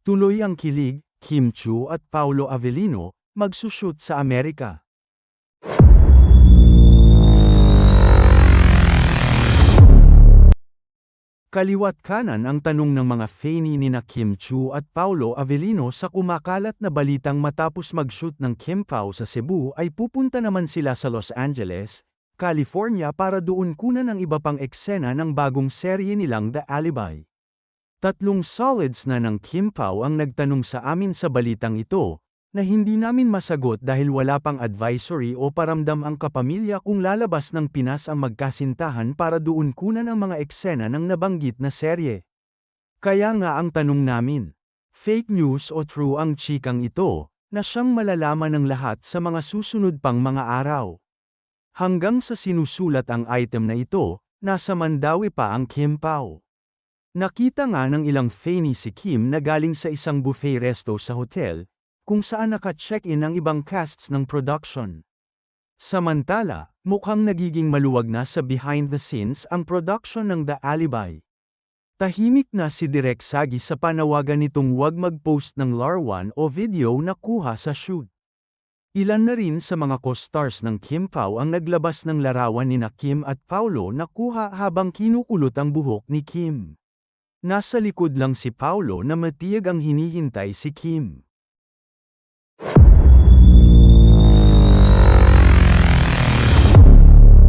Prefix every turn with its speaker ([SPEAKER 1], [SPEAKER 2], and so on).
[SPEAKER 1] Tuloy ang kilig, Kim Chu at Paolo Avellino, magsushoot sa Amerika. Kaliwat kanan ang tanong ng mga fani nina Kim Chu at Paolo Avellino sa kumakalat na balitang matapos mag-shoot ng Kim Pao sa Cebu ay pupunta naman sila sa Los Angeles, California para doon kunan ang iba pang eksena ng bagong serye nilang The Alibi. Tatlong solids na ng Kim Pao ang nagtanong sa amin sa balitang ito, na hindi namin masagot dahil wala pang advisory o paramdam ang kapamilya kung lalabas ng Pinas ang magkasintahan para doon kunan ang mga eksena ng nabanggit na serye. Kaya nga ang tanong namin, fake news o true ang chikang ito, na siyang malalaman ng lahat sa mga susunod pang mga araw. Hanggang sa sinusulat ang item na ito, nasa Mandawi pa ang Kim Pao. Nakita nga ng ilang fani si Kim na galing sa isang buffet resto sa hotel, kung saan naka-check-in ang ibang casts ng production. Samantala, mukhang nagiging maluwag na sa behind the scenes ang production ng The Alibi. Tahimik na si Direk Sagi sa panawagan nitong huwag mag-post ng larawan o video na kuha sa shoot. Ilan na rin sa mga co-stars ng Kim Pao ang naglabas ng larawan nina Kim at Paolo na kuha habang kinukulot ang buhok ni Kim. Nasa likod lang si Paolo na matiyag ang hinihintay si Kim.